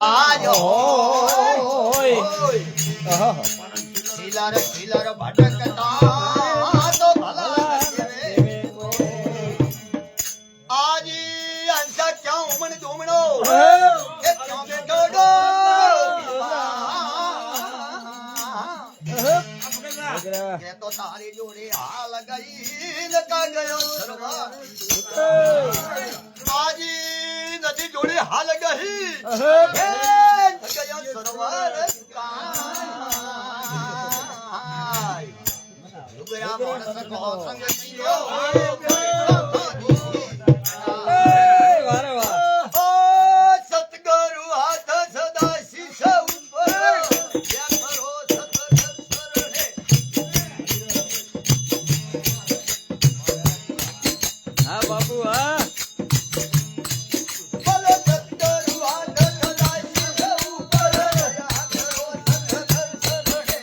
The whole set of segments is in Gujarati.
આજો ઓય ખીલાર ખીલાર ભટકતા તો ભલા દેવે આજી અંસા ક્યાં ઉમણ જોમણો એ ક્યાં બેઠો ડો કે તો તારી જોડે હાલ ગઈ ન કા ગયો સરવા આજી નદી જોડે હાલ ગઈ ગયો સરવાર કાય લુગરા માણસ કો સંગ પીયો વારે વાહ ઓ સતગુરુ હાથ સદા શીશ ઉપર યા કરો સતસરણે હા બાપુ હા બોલો સતગુરુ હાથ સદા શીશ ઉપર યા કરો સતસરણે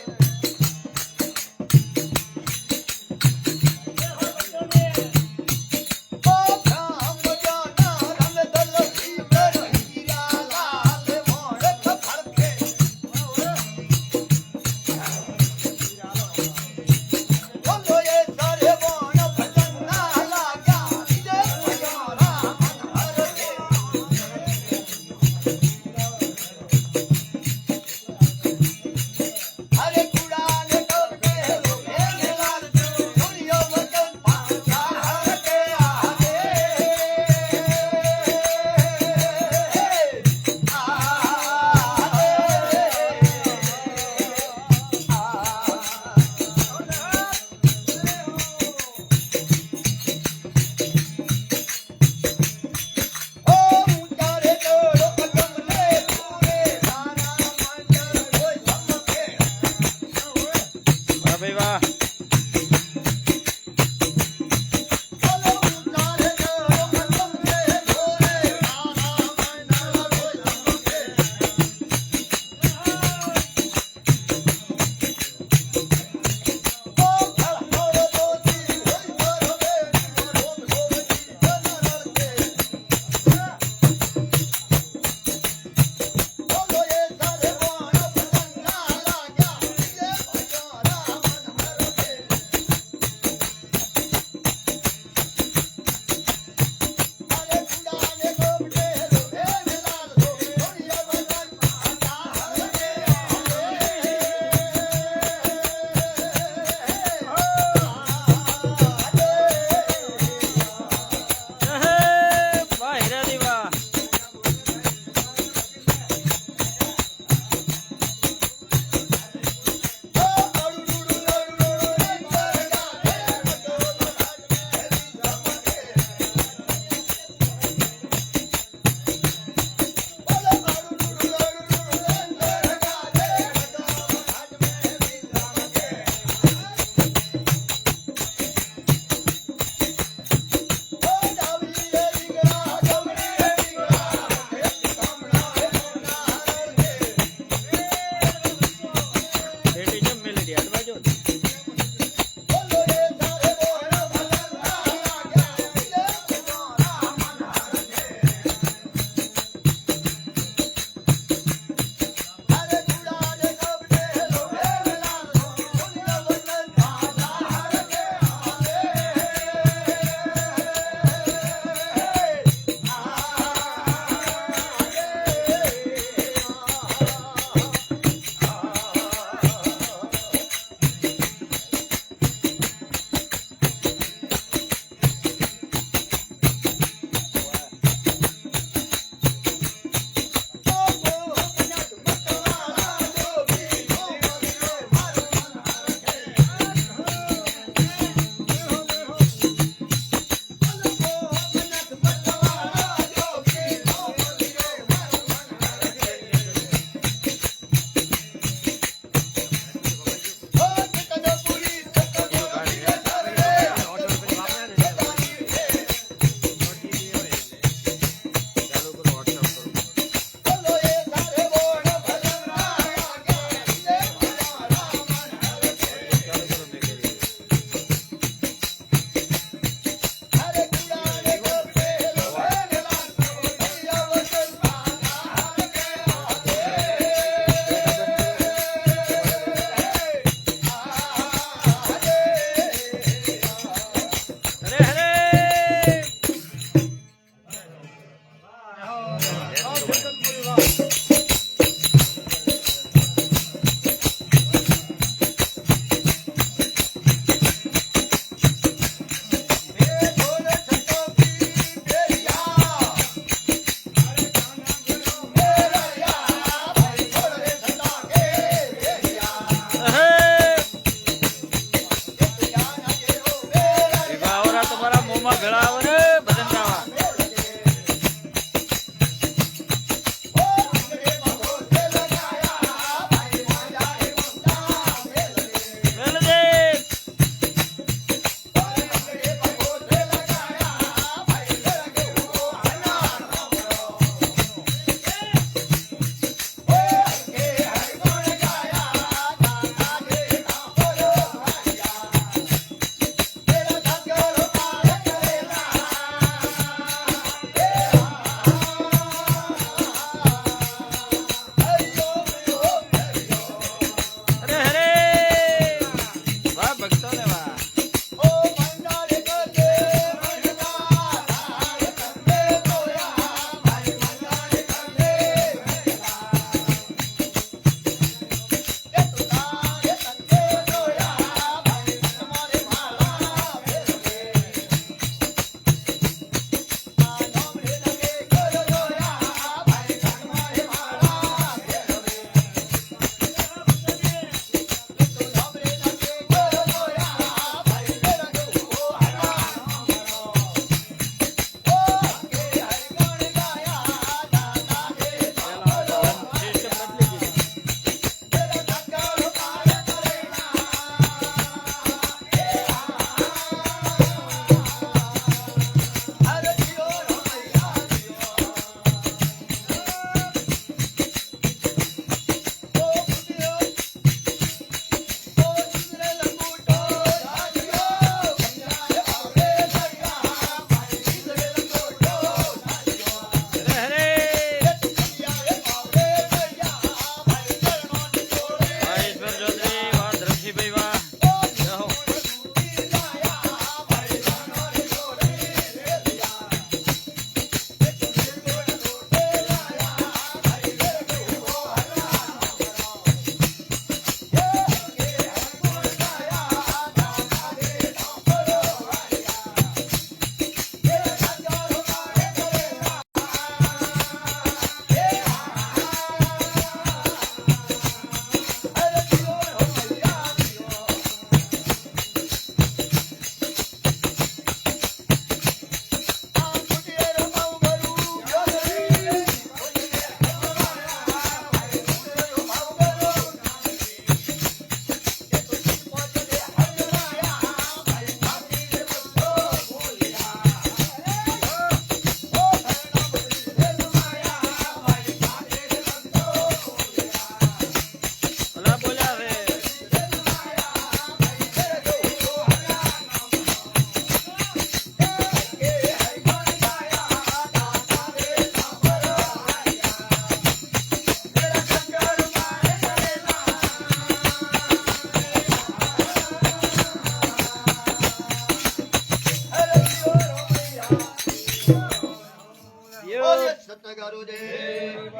ગુરુદેવ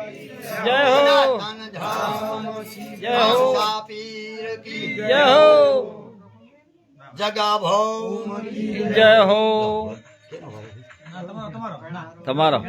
જય હો સનાતન ધર્મ જય હો આશા પીર કી જય હો જગા ભૌમ જય હો તમારો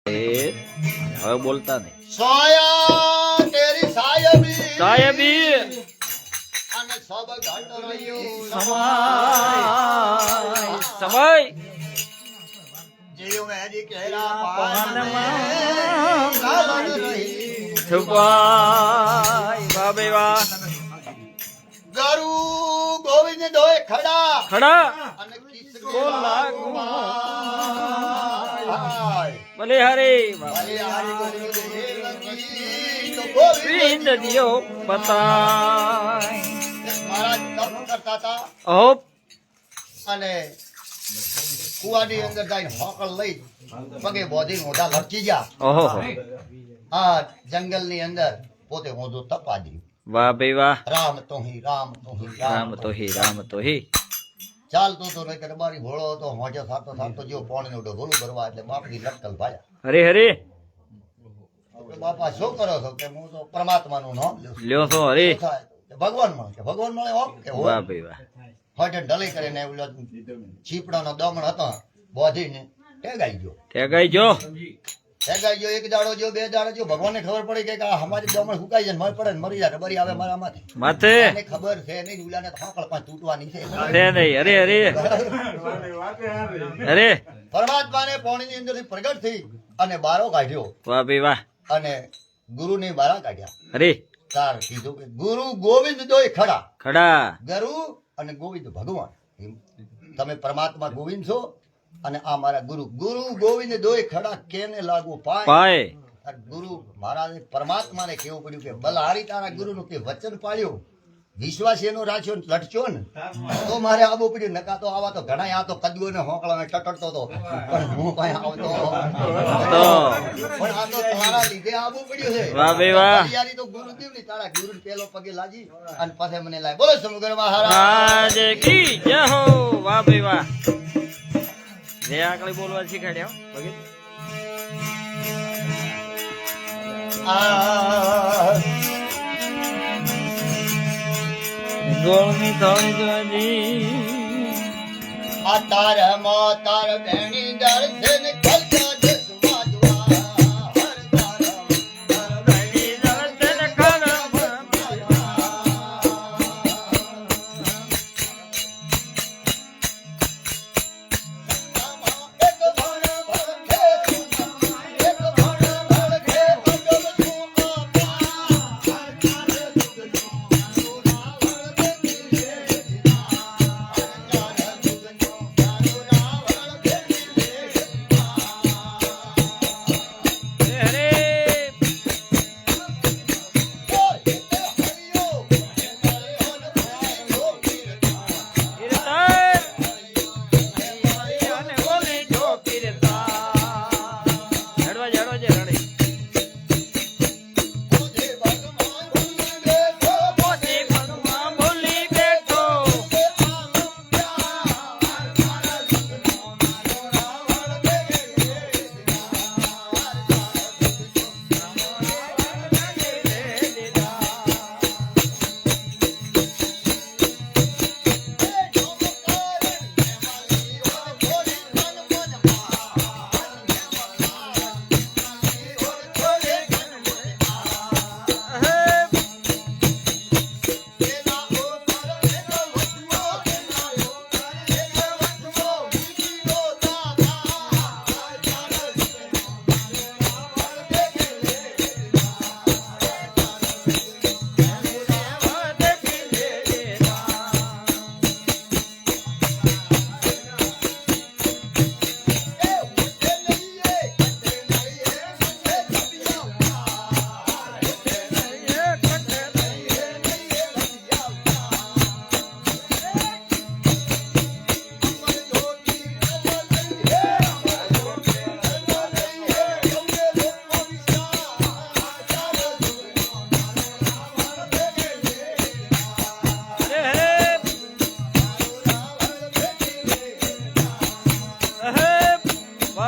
હવે બોલતા નહીં સોયા તેરી સાયબી સાહેબી અને સબ ઘટ રહ્યું સમય જીવ મેરી કેરા પાનમાં પાન રહી છુપાય બાબે વાહ ગરુ ગોવિંદ દોય ખડા ખડા અને કિસકો બોલ લાગુ ભલે હરે બાબા. અરે હરિ ગુરુદેવ કી તો ગોવિંદ વિંદ દિયો બતાય મહારાજ તપ કરતા હતા ઓપ અને કુવાની અંદર જઈને હોકળ લઈ પગે બોધી મોઢા લટકી ગયા ઓહો આ જંગલની અંદર પોતે મોઢું તપા દીધું વાહ ભાઈ વાહ રામ તો હી રામ તો હી રામ તો હી રામ તો હી ચાલતો તો નહીં કે બારી ભોળો હતો હોજો થાતો થાતો જો પાણીનું ડગોલું ભરવા એટલે બાપની લટકલ ભાયા હરે હરે આપણે બાપા શું કરો છો કે હું તો પરમાત્માનું નામ લ્યો છું. લ્યો છો હરે શું થાય? કે ભગવાન મળે કે ભગવાન મળે ઓમ કે વાહ હોય ભાઈ વાહ હોટે ઢળી કરીને ઓલો છીપડાનો દમણ હતો બોધીને ટેગાઈ ગયો ટેગાઈ જો ટેગાઈ ગયો એક દાડો જો બે દાડો જો ભગવાનને ખબર પડી કે આ અમારી દમણ સુકાઈ જાય ને મર પડે ને મરી જાય બરી આવે મારા માથે માથે એને ખબર છે નહીં ઉલાને થાંકળ પાંચ તૂટવાની છે છે નહીં હરે હરે હરે પરમાત્માને પાણીની અંદરથી પ્રગટ થઈ અને બારો કાઢ્યો વાહ ભાઈ વાહ અને ગુરુને બારા કાઢ્યા હરે તાર કીધું કે ગુરુ ગોવિંદ દોય ખડા ખડા ગુરુ અને ગોવિંદ ભગવાન એમ તમે પરમાત્મા ગોવિંદ છો અને આ મારા ગુરુ ગુરુ ગોવિંદ દોય ખડા કેને લાગુ પાય પાય અને ગુરુ મહારાજે પરમાત્માને કેવું પડ્યું કે બલહારી તારા ગુરુનું તે વચન પાળ્યું વિશ્વાસ એનો રાખ્યો ને લટચ્યો ને તો મારે આવવું પડ્યું નકા તો આવા તો ઘણા આ તો કદીઓ ને હોંકળા ટટડતો હતો પણ હું કઈ આવતો પણ આ તો તમારા લીધે આવવું પડ્યું છે વાહ ભાઈ વાહ તૈયારી તો ગુરુદેવ ની તારા ગુરુ પેલો પગે લાગી અને પછી મને લાય બોલો સમુદ્ર મહારાજ રાજ કી જય હો વાહ ભાઈ વાહ જે આકડી બોલવા શીખવાડ્યા હો ભગત ગોળની થોડી જોજી આ તાર તાર બેણી દર્શન કરતા જસવા દ્વાર હર તાર બેણી દર્શન કર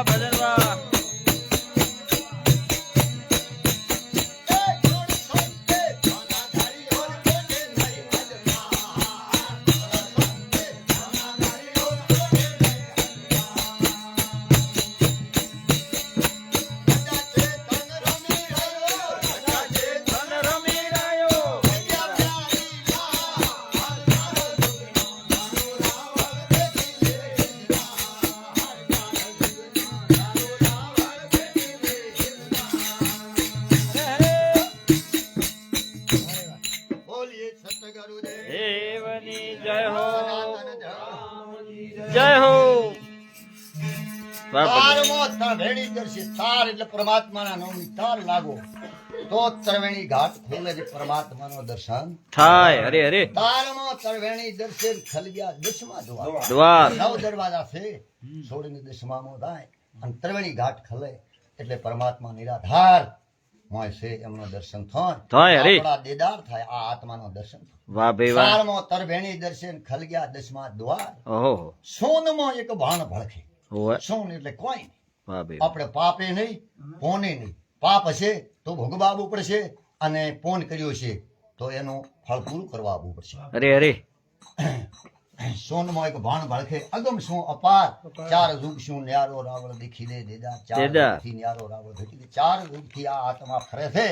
વાહ ભજન વાહ બોલીએ સતગુરુદેવ દેવની જય હો જય હો વાહ ભજન. તારમો ત્રવેણી દર્શી તાર એટલે પરમાત્માના નામની તાર લાગો તો ત્રવેણી ઘાટ ખોલે છે પરમાત્માનો દર્શન થાય હરે હરે તારમો ત્રવેણી દર્શન ખલગ્યા દસમા દ્વાર દ્વાર 9 દરવાજા છે છોડીને દસમામાં થાય અને ત્રવેણી ઘાટ ખલે એટલે પરમાત્મા નિરાધાર મોય છે એમનો દર્શન થાય હરે. આપણા દેદાર થાય આ આત્માનો દર્શન વાહ ભાઈ વાહ તારમો ત્રવેણી દર્શન ખલગ્યા દસમા દ્વાર ઓહો સોનમાં એક ભાણ ભળખે ઓહો સોન એટલે કોઈ નહીં. વાહ ભાઈ વાહ. આપણે પાપે નહીં પોને નહીં પાપ હશે તો ભોગવવું પડશે અને પોન કર્યો છે તો એનું ફળ પૂરું કરવા આવવું પડશે અરે અરે સોનમાં એક ભાણ ભળખે અગમ શું અપાર ચાર યુગ શું ન્યારો રાવળ દેખી દે દેદા ચાર દેદા. યુગથી ન્યારો રાવળ દેખી દે ચાર યુગથી આ આત્મા ફરે છે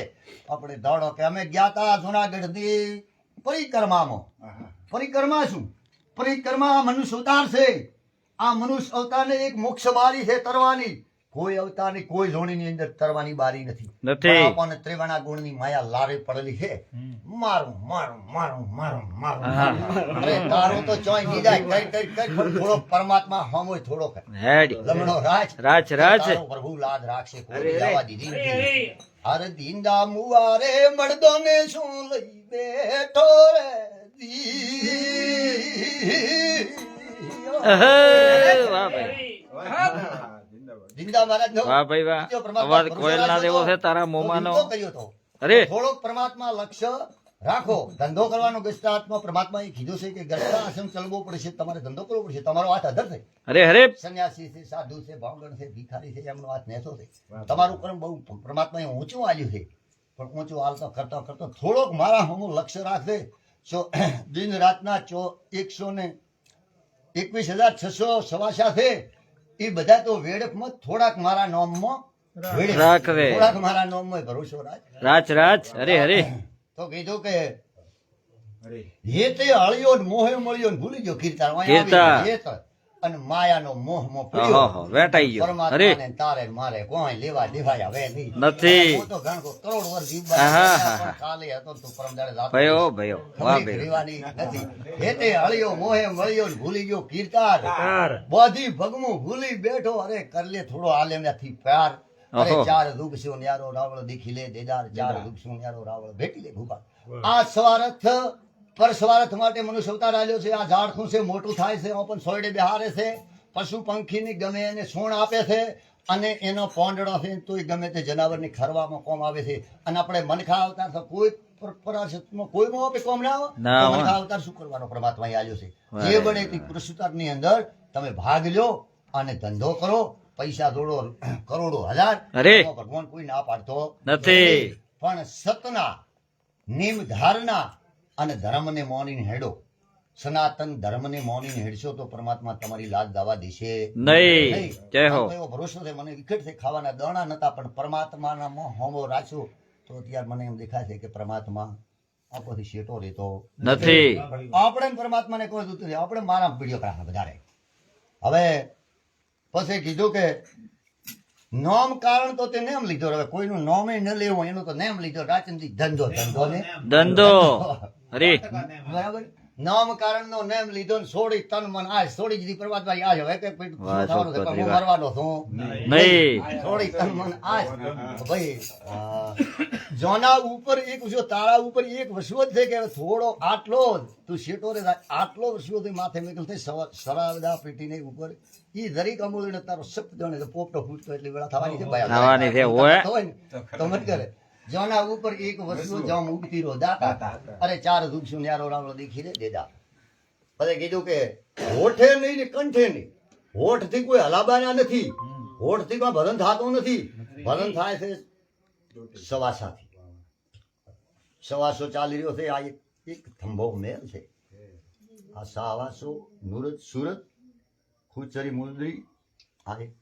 આપણે દોડો કે અમે ગયા તા જુનાગઢ ની પરિક્રમામાં પરિક્રમા શું પરિક્રમા મનુષ્ય અવતાર છે આ મનુષ્ય અવતારને એક મોક્ષ બારી છે તરવાની કોઈ અવતારની કોઈ જોડીની અંદર તરવાની બારી નથી નથી. પણ આપણને ત્રિવર્ણા ગુણની માયા લારે પડેલી છે મારું મારું મારું મારું મારું અરે તારું તો ચોય નીદાય કઈ કઈ કઈ પણ થોડો પરમાત્મા હમોય થોડો કર હેડી લમણો રાજ રાજ રાજ તારો પ્રભુ લાદ રાખશે કોઈ જવા દીધી નથી. અરે દીંડા મુવારે મર્દો ને શું લઈ બેઠો રે અહે, વાહ ભાઈ દીંડા મહારાજ નો વાહ ભાઈ વાહ બીજો પરમાત્મા અવાજ કોયલ ના દેવો છે તારા મોમાનો ધંધો કર્યો તો અરે થોડોક પરમાત્મા લક્ષ્ય રાખો ધંધો કરવાનો ગસ્તાત્મા પરમાત્મા એ કીધું છે કે ગસ્તા આશ્રમ ચલવો પડશે તમારે ધંધો કરવો પડશે તમારો હાથ અધર છે અરે હરે સંન્યાસી છે સાધુ છે ભાવગણ છે ભિખારી છે એમનો હાથ નેસો છે તમારું કર્મ બહુ પરમાત્માએ ઊંચું આલ્યું છે પણ ઊંચું હાલતો કરતો કરતો થોડોક મારા હમું લક્ષ્ય રાખશે જો દિન રાતના 121,687 છે એ બધા તો વેડફમાં થોડાક મારા નોમમાં વેડફ. રાખવે. થોડાક મારા નોમમાં ભરોસો રાખ રાજ રાજ અરે હરે તો કીધું કે હેતે હળિયો ને મોહે મળ્યો ને ભૂલી ગયો કીર્તન કીર્તન. હેત અને માયાનો મોહમાં ઓહો પડ્યો વેટાઈ ગયો અરે પરમાત્માને તારે ને મારે કોઈ લેવા દેવાય હવે નહીં નથી. હું તો ગણકો કરોડ વર્ષ જીવ આહા. પણ કાલે હતો તું પરમ દાડે જાતો ભયો ભયો વાહ ખમણી ભાઈ રેવાની નથી હેતે હળિયો મોહે મળ્યો ને ભૂલી ગયો કીર્તન બધી ભગમું ભૂલી બેઠો અરે કરલે થોડો આલે નથી પ્યાર અરે ઓહો. ચાર રૂપ સ્યો ન્યારો રાવળ દેખી લે દેદાર ચાર રૂપ સ્યો ન્યારો રાવળ ભેટી લે ભૂપા આ સ્વાર્થ પર સ્વાર્થ માટે મનુષ્ય અવતાર આલ્યો છે આ ઝાડખું છે મોટું થાય છે ઓપન સોયડે બિહારે છે પશુ પંખીની ગમે એને સોણ આપે છે અને એનો પોંડડો છે તોય ગમે તે જનાવરની ખરવામાં કોમ આવે છે અને આપણે મનખા અવતાર તો કોઈ પરાશરમાં કોઈમાં આપે કોમ ના આવે ના તો આવે. મનખા અવતાર શું કરવાનો પરમાત્માએ આલ્યો છે વાહ. જે બને તે પુરુષોત્તમની અંદર તમે ભાગ લ્યો અને ધંધો કરો પૈસા જોડો કરોડો હજાર અરે. એમાં ભગવાન કોઈ ના પાડતો નથી. પણ સતના નિમ ધારણા અને ધર્મને મોનીને હેડો સનાતન ધર્મને મોનીને હેડશો તો પરમાત્મા તમારી લાજ દાવા દેશે નહીં જય હો આમ તો એવો ભરોસો છે મને વિકટ છે ખાવાના દાણા નતા પણ પરમાત્માના મોહ હોમો રાખ્યો તો અત્યારે મને એમ દેખાય છે કે પરમાત્મા આપણથી શેટો રહેતો નથી આપણે પરમાત્માને કોઈ દૂત નથી આપણે મારા પીડીઓ કરા વધારે હવે પછી કીધું કે નોમ કારણ તો તે નેમ લીધો હવે કોઈનું નોમે ન લેવું એનું તો નેમ લીધો રાચનજી ધંધો ધંધો ને ધંધો અરે બરાબર નામ કારણ નો નેમ લીધો ને છોડી તન મન આ છોડી દીધી પરમાત્મા આ હવે કે વાહ, થવાનું છે પણ ચોક્કસ હું મરવાનો છું નહીં છોડી તન મન આ ભાઈ જોના ઉપર એક જો તારા ઉપર એક વસવો જ છે કે થોડો આટલો જ તું શેટો રે આટલો વસવો થી માથે મેકલ થઈ સરાવદા પેટીને ઉપર ઈ દરેક અમૂલ્ય તારો શબ્દ જાણે તો પોપટો ફૂટતો એટલી વેળા થવાની છે ભાઈ થવાની છે, ઓય. હોય ને તો મત કરે જોના ઉપર એક વસ્તુ જામ ઉગતી રો દાતા અરે ચાર દુખ ન્યારો રાવળો દેખી રે દેદા પછી કીધું કે હોઠે નહીં ને કંઠે નહીં હોઠ થી કોઈ હલાબાના નથી હોઠથી કોઈ ભજન થતું નથી. ભજન થાય છે સવાસાથી. સવાસો ચાલી રહ્યો છે. આ એક થંભો મેલ છે. આ સવાસો નુરત સુરત ખુચરી મુંદરી આ એક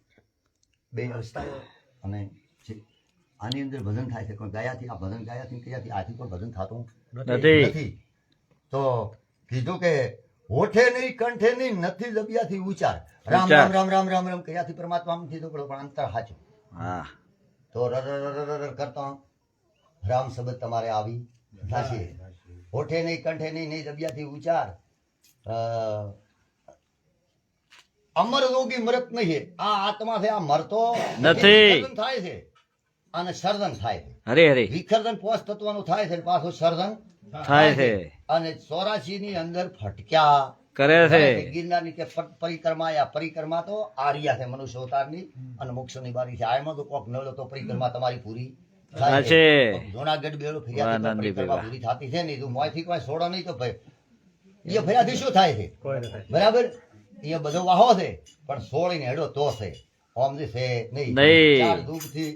બે રસ્તાઓ અને આની અંદર ભજન થાય છે. પણ ગાયાથી આ ભજન ગાયાથી કયાથી આથી કોઈ ભજન થતું નથી. તો કીધું કે હોઠે નહીં કંઠે નહીં નથી જબ્યાથી ઉચ્ચાર. રામ રામ રામ રામ રામ રામ કયાથી પરમાત્મા કીધું પણ અંતર સાચું. હા તો ર કરતા રામ શબ્દ તમારે આવી થશે. હોઠે નહીં કંઠે નહીં નહીં જબ્યાથી ઉચ્ચાર. અમર રોગી મરત નહીં. આ આત્મા છે આ મરતો નથી. સર્જન થાય છે અને સર્જન થાય છે. હરે હરે વિસર્જન પોષ તત્વનું થાય છે પાછું સર્જન થાય છે. અને 84 ની અંદર ફટક્યા કરે છે. ગિરનારની કે પરિક્રમા આ પરિક્રમા તો આર્યા છે મનુષ્ય અવતારની અને મોક્ષની બારી છે. આમાં તો કોક નળો તો પરિક્રમા તમારી પૂરી થાય છે. જુનાગઢ બેડો ફેર્યા તો પરિક્રમા પૂરી થતી છે નહીં. તું મોંથી કોઈ છોડો નહીં તો ભાઈ એ ફેર્યાથી શું થાય છે બરાબર. એ બધો વાહો છે પણ છોડીને હેડો તો છે. ઓમ જે છે નહીં. 4 દુઃખથી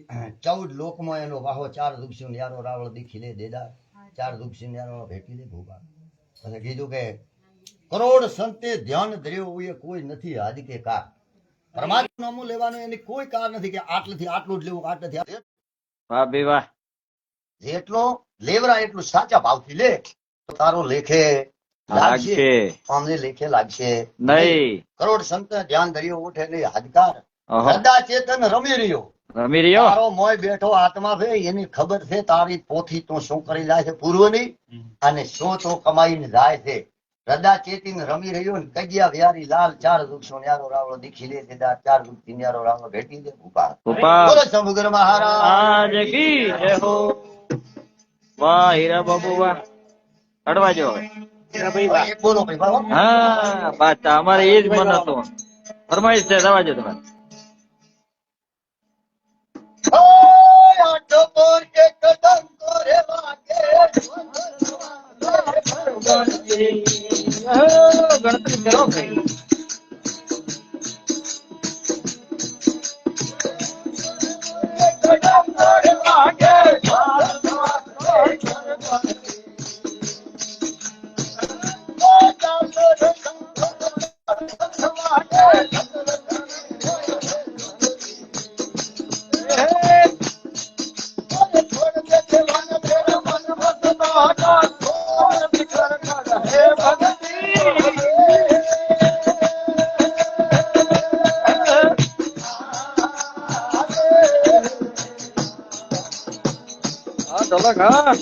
14 લોકમાં એનો વાહો 4 દુઃખથી ન્યારો રાવળ દીખી લે દેદા 4 દુઃખથી ન્યારો ભેટી લે ભૂપા. પછી કીધું કે કરોડ સંતે ધ્યાન ધર્યો એ કોઈ નથી આદિ કે કાર. પરમાત્મા નામું લેવાનું એની કોઈ કાર નથી કે આટલેથી આટલું જ લેવું આટલેથી. વાહ બે વાહ. જેટલો લેવરા એટલું સાચા ભાવથી લે તો તારો લેખે લાગશે. આમને લેખે લાગશે નહીં. કરોડ સંત ધ્યાન ધર્યો ઉઠે નહીં હાજકાર. સદા ચેતન રમી રહ્યો. રમી રહ્યો. તારો મોય બેઠો આત્મા છે એની ખબર છે તારી પોથી તું શું કરી જાય છે પૂર્વની અને શું તો કમાઈને જાય છે. રદા ચેતીને રમી રહ્યો ને કજિયા વ્યારી લાલ 4 દુઃખો ન્યારો રાવળો દીખી લે દેદા 4 દુઃખથી ન્યારો રાવળો ભેટી દે ભૂપા. બોલો સમુદ્ર મહારાજ કી જય હો. વાહ હીરા બાબુ વાહ. અડવા જો બોલો ભાઈ બાબા. હા બસ અમારે એ જ મન હતું. ફરમાઈશ છે દવા જો તમારે. આઠો પર કે કદમ કરે વાગે ગણતરી કરો ભાઈ. કદમ કરે વાગે ઢોલક હા.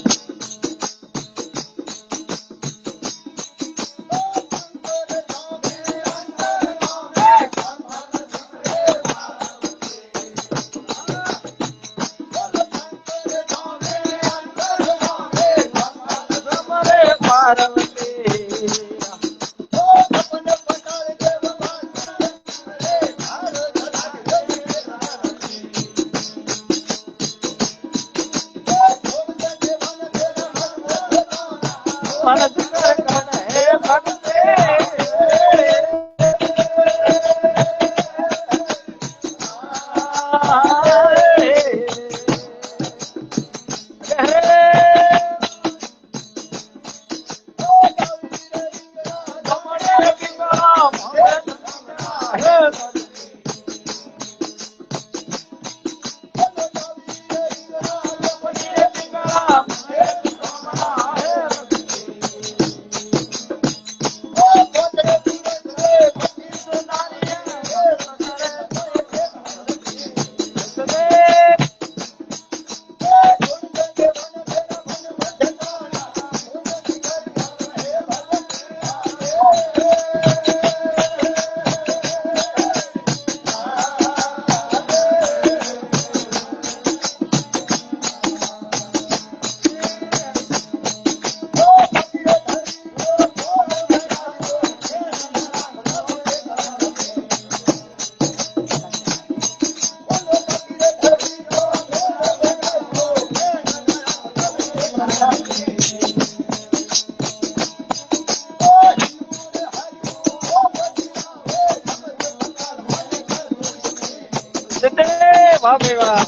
સિદ્ધે વાહ ભાઈ વાહ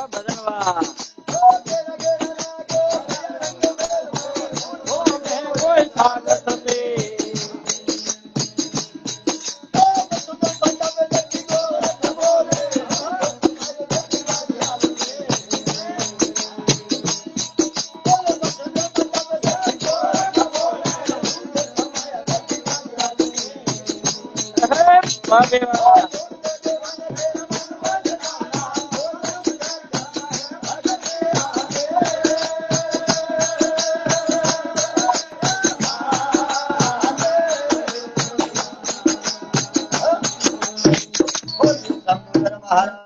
ભજન વાહ કોઈ સાગત નથી વાહ ભાઈ વાહ મહારાજ